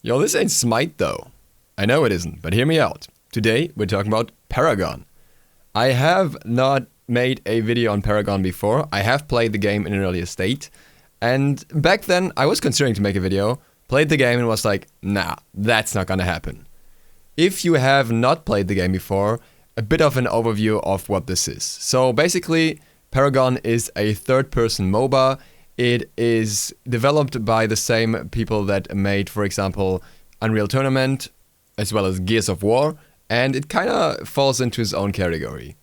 Yo, this ain't Smite though. I know it isn't, but hear me out. Today, we're talking about Paragon. I have not made a video on Paragon before. I have played the game in an earlier state. And back then, I was considering to make a video, played the game and was like, nah, that's not gonna happen. If you have not played the game before, a bit of an overview of what this is. So basically, Paragon is a third-person MOBA. It is developed by the same people that made, for example, Unreal Tournament, as well as Gears of War, and it kind of falls into its own category.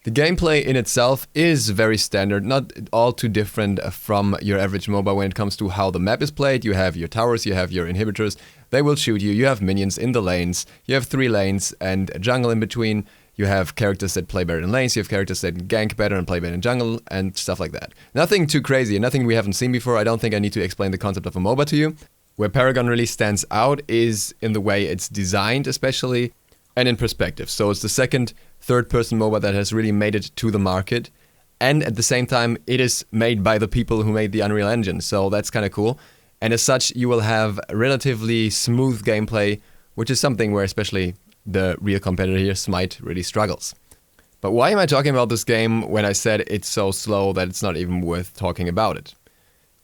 The gameplay in itself is very standard, not all too different from your average MOBA when it comes to how the map is played. You have your towers, you have your inhibitors, they will shoot you, you have minions in the lanes, you have 3 lanes and a jungle in between. You have characters that play better in lanes, you have characters that gank better and play better in jungle, and stuff like that. Nothing too crazy, nothing we haven't seen before. I don't think I need to explain the concept of a MOBA to you. Where Paragon really stands out is in the way it's designed, especially, and in perspective. So it's the second third-person MOBA that has really made it to the market, and at the same time, it is made by the people who made the Unreal Engine, so that's kind of cool. And as such, you will have relatively smooth gameplay, which is something where especially the real competitor here, Smite, really struggles. But why am I talking about this game when I said it's so slow that it's not even worth talking about it?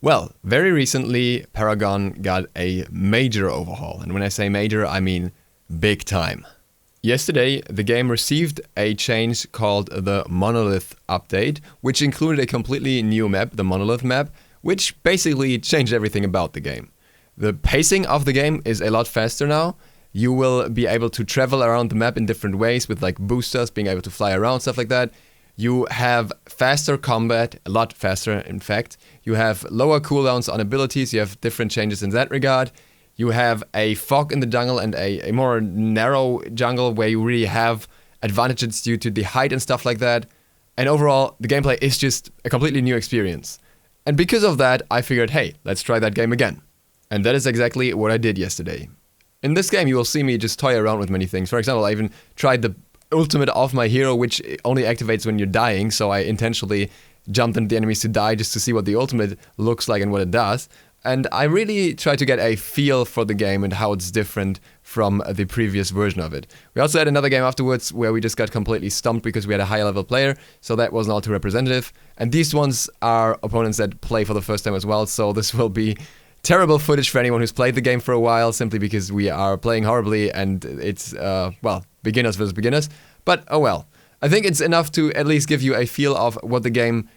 Well, very recently, Paragon got a major overhaul. And when I say major, I mean big time. Yesterday, the game received a change called the Monolith Update, which included a completely new map, the Monolith map, which basically changed everything about the game. The pacing of the game is a lot faster now. You will be able to travel around the map in different ways with like boosters, being able to fly around, stuff like that. You have faster combat, a lot faster in fact. You have lower cooldowns on abilities, you have different changes in that regard. You have a fog in the jungle and a more narrow jungle where you really have advantages due to the height and stuff like that. And overall, the gameplay is just a completely new experience. And because of that, I figured, hey, let's try that game again. And that is exactly what I did yesterday. In this game, you will see me just toy around with many things. For example, I even tried the ultimate of my hero, which only activates when you're dying, so I intentionally jumped into the enemies to die just to see what the ultimate looks like and what it does. And I really tried to get a feel for the game and how it's different from the previous version of it. We also had another game afterwards where we just got completely stumped because we had a higher level player, so that wasn't all too representative. And these ones are opponents that play for the first time as well, so this will be terrible footage for anyone who's played the game for a while, simply because we are playing horribly and it's, well, beginners versus beginners. But oh well. I think it's enough to at least give you a feel of what the game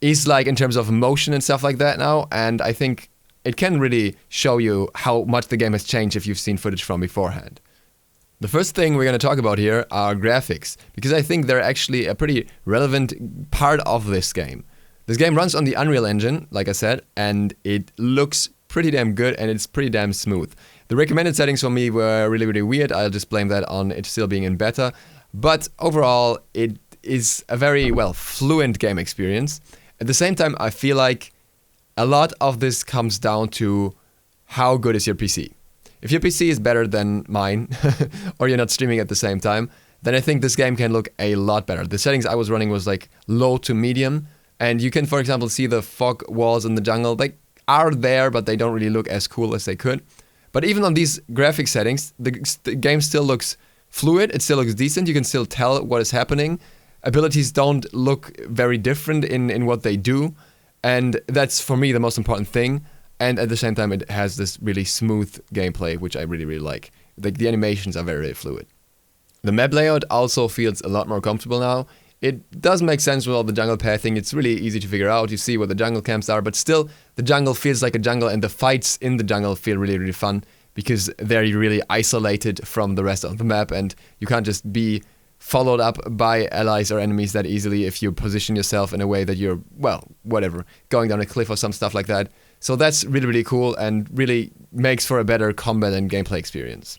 is like in terms of motion and stuff like that now, and I think it can really show you how much the game has changed if you've seen footage from beforehand. The first thing we're going to talk about here are graphics, because I think they're actually a pretty relevant part of this game. This game runs on the Unreal Engine, like I said, and it looks pretty damn good and it's pretty damn smooth. The recommended settings for me were really, really weird. I'll just blame that on it still being in beta. But overall, it is a very, well, fluent game experience. At the same time, I feel like a lot of this comes down to how good is your PC. If your PC is better than mine, or you're not streaming at the same time, then I think this game can look a lot better. The settings I was running was like low to medium, and you can, for example, see the fog walls in the jungle. They are there, but they don't really look as cool as they could. But even on these graphic settings, the game still looks fluid, it still looks decent, you can still tell what is happening. Abilities don't look very different in what they do, and that's for me the most important thing. And at the same time, it has this really smooth gameplay, which I really, really like. The animations are very, very fluid. The map layout also feels a lot more comfortable now. It does make sense with all the jungle pathing. It's really easy to figure out. You see where the jungle camps are, but still, the jungle feels like a jungle, and the fights in the jungle feel really, really fun because they're really isolated from the rest of the map, and you can't just be followed up by allies or enemies that easily if you position yourself in a way that you're, well, whatever, going down a cliff or some stuff like that. So that's really, really cool and really makes for a better combat and gameplay experience.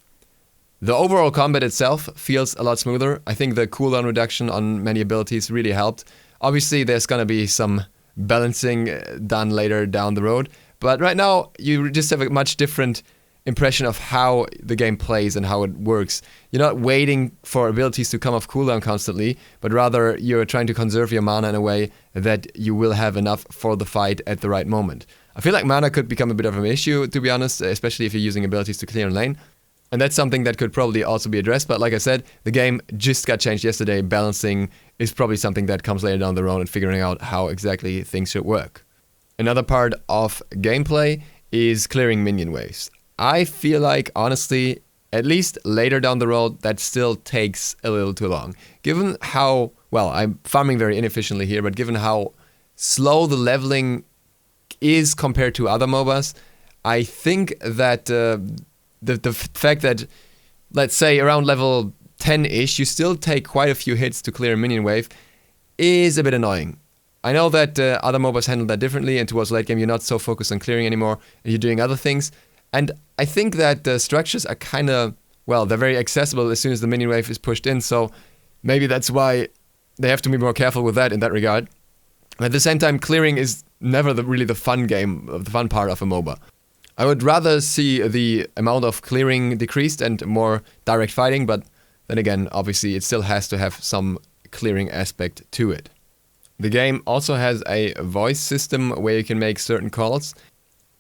The overall combat itself feels a lot smoother. I think the cooldown reduction on many abilities really helped. Obviously, there's gonna be some balancing done later down the road, but right now you just have a much different impression of how the game plays and how it works. You're not waiting for abilities to come off cooldown constantly, but rather you're trying to conserve your mana in a way that you will have enough for the fight at the right moment. I feel like mana could become a bit of an issue, to be honest, especially if you're using abilities to clear in lane. And that's something that could probably also be addressed, but like I said, the game just got changed yesterday. Balancing is probably something that comes later down the road and figuring out how exactly things should work. Another part of gameplay is clearing minion waves. I feel like, honestly, at least later down the road, that still takes a little too long. Given how, well, I'm farming very inefficiently here, but given how slow the leveling is compared to other MOBAs, I think that the fact that, let's say, around level 10-ish, you still take quite a few hits to clear a minion wave is a bit annoying. I know that other MOBAs handle that differently, and towards late game you're not so focused on clearing anymore, and you're doing other things. And I think that the structures are kind of, well, they're very accessible as soon as the minion wave is pushed in, so maybe that's why they have to be more careful with that in that regard. At the same time, clearing is never really the fun part of a MOBA. I would rather see the amount of clearing decreased and more direct fighting, but then again, obviously it still has to have some clearing aspect to it. The game also has a voice system where you can make certain calls.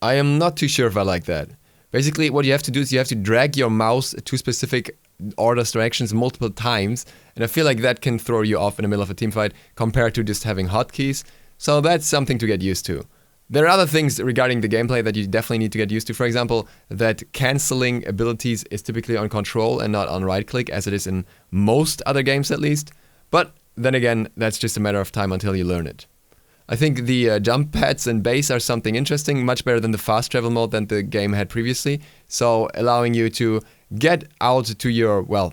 I am not too sure if I like that. Basically, what you have to do is you have to drag your mouse to specific orders directions multiple times, and I feel like that can throw you off in the middle of a teamfight compared to just having hotkeys, so that's something to get used to. There are other things regarding the gameplay that you definitely need to get used to. For example, that cancelling abilities is typically on control and not on right click, as it is in most other games at least. But then again, that's just a matter of time until you learn it. I think the jump pads and base are something interesting, much better than the fast travel mode that the game had previously. So allowing you to get out to your, well,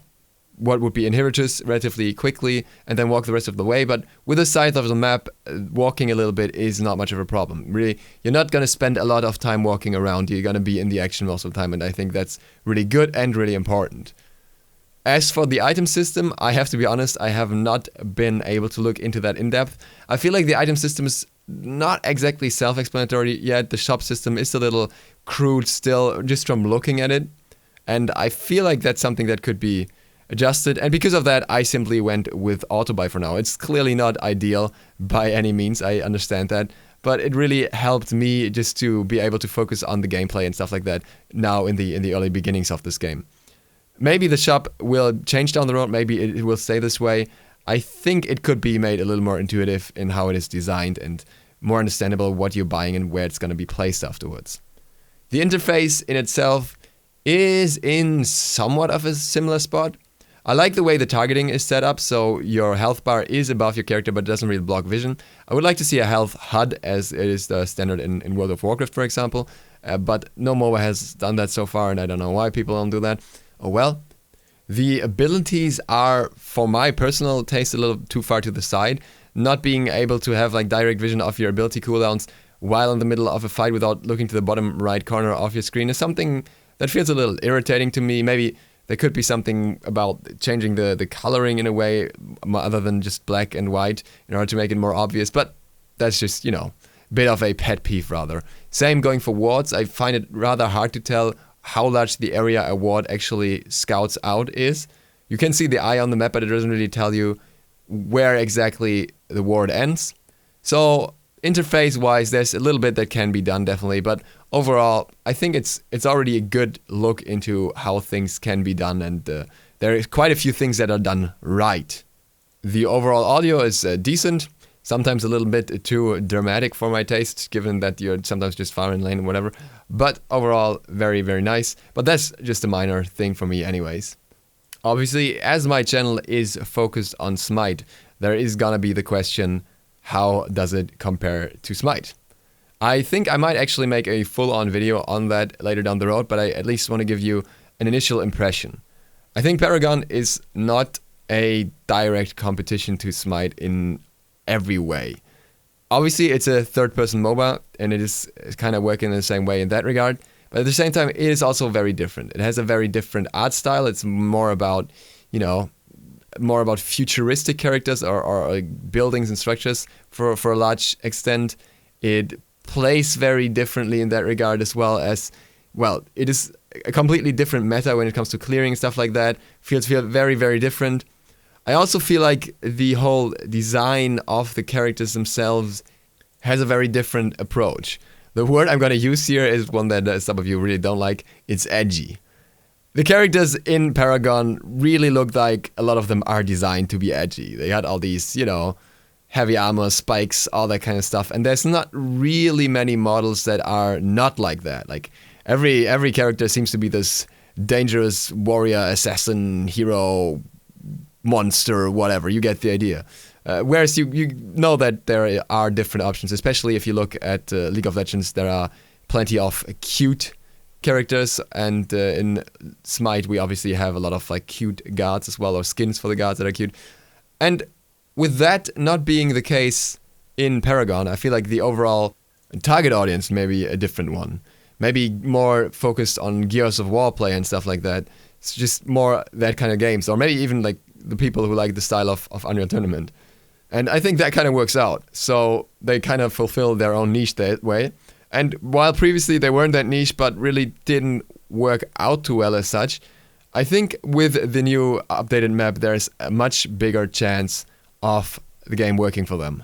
what would be inhibitors relatively quickly and then walk the rest of the way. But with the size of the map, walking a little bit is not much of a problem. Really, you're not going to spend a lot of time walking around. You're going to be in the action most of the time, and I think that's really good and really important. As for the item system, I have to be honest, I have not been able to look into that in depth. I feel like the item system is not exactly self-explanatory yet. The shop system is a little crude still, just from looking at it. And I feel like that's something that could be adjusted, and because of that I simply went with auto buy for now. It's clearly not ideal by any means, I understand that, but it really helped me just to be able to focus on the gameplay and stuff like that now in the early beginnings of this game. Maybe the shop will change down the road, maybe it will stay this way. I think it could be made a little more intuitive in how it is designed and more understandable what you're buying and where it's going to be placed afterwards. The interface in itself is in somewhat of a similar spot. I like the way the targeting is set up, so your health bar is above your character but doesn't really block vision. I would like to see a health HUD as it is the standard in World of Warcraft, for example, but no MOBA has done that so far, and I don't know why people don't do that. Oh well. The abilities are, for my personal taste, a little too far to the side. Not being able to have like direct vision of your ability cooldowns while in the middle of a fight without looking to the bottom right corner of your screen is something that feels a little irritating to me. Maybe there could be something about changing the coloring in a way other than just black and white in order to make it more obvious, but that's just, you know, a bit of a pet peeve rather. Same going for wards. I find it rather hard to tell how large the area a ward actually scouts out is. You can see the eye on the map, but it doesn't really tell you where exactly the ward ends. So interface wise, there's a little bit that can be done definitely, but overall I think it's already a good look into how things can be done, and there is quite a few things that are done right. The overall audio is decent, sometimes a little bit too dramatic for my taste, given that you're sometimes just far in lane and whatever, but overall very, very nice. But that's just a minor thing for me anyways. Obviously, as my channel is focused on Smite, there is gonna be the question, how does it compare to Smite? I think I might actually make a full-on video on that later down the road, but I at least want to give you an initial impression. I think Paragon is not a direct competition to Smite in every way. Obviously, it's a third-person MOBA, and it is kind of working in the same way in that regard, but at the same time, it is also very different. It has a very different art style. It's more about, you know, more about futuristic characters or buildings and structures for a large extent. It plays very differently in that regard as well as, well, it is a completely different meta when it comes to clearing and stuff like that. Feels very, very different. I also feel like the whole design of the characters themselves has a very different approach. The word I'm gonna use here is one that some of you really don't like. It's edgy. The characters in Paragon really looked like a lot of them are designed to be edgy. They had all these, heavy armor, spikes, all that kind of stuff. And there's not really many models that are not like that. Like every character seems to be this dangerous warrior, assassin, hero, monster, whatever. You get the idea. Whereas you know that there are different options, especially if you look at League of Legends. There are plenty of cute characters, and in Smite we obviously have a lot of like cute guards as well, or skins for the guards that are cute. And with that not being the case in Paragon, I feel like the overall target audience may be a different one. Maybe more focused on Gears of War play and stuff like that. It's just more that kind of games, or maybe even like the people who like the style of Unreal Tournament. And I think that kind of works out. So they kind of fulfill their own niche that way. And while previously they weren't that niche, but really didn't work out too well as such, I think with the new updated map, there's a much bigger chance of the game working for them.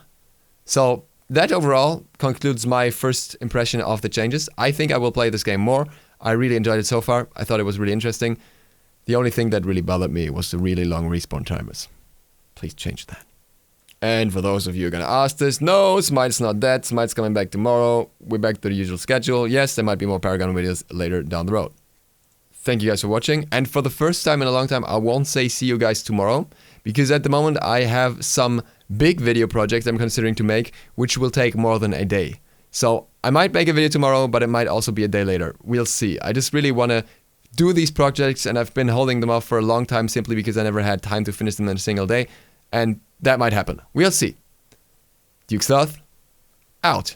So that overall concludes my first impression of the changes. I think I will play this game more. I really enjoyed it so far. I thought it was really interesting. The only thing that really bothered me was the really long respawn timers. Please change that. And for those of you who are gonna ask this, no, Smite's not dead. Smite's coming back tomorrow. We're back to the usual schedule. Yes, there might be more Paragon videos later down the road. Thank you guys for watching. And for the first time in a long time, I won't say see you guys tomorrow, because at the moment I have some big video projects I'm considering to make, which will take more than a day. So I might make a video tomorrow, but it might also be a day later. We'll see. I just really want to do these projects, and I've been holding them off for a long time simply because I never had time to finish them in a single day. And that might happen. We'll see. Duke Sloth, out.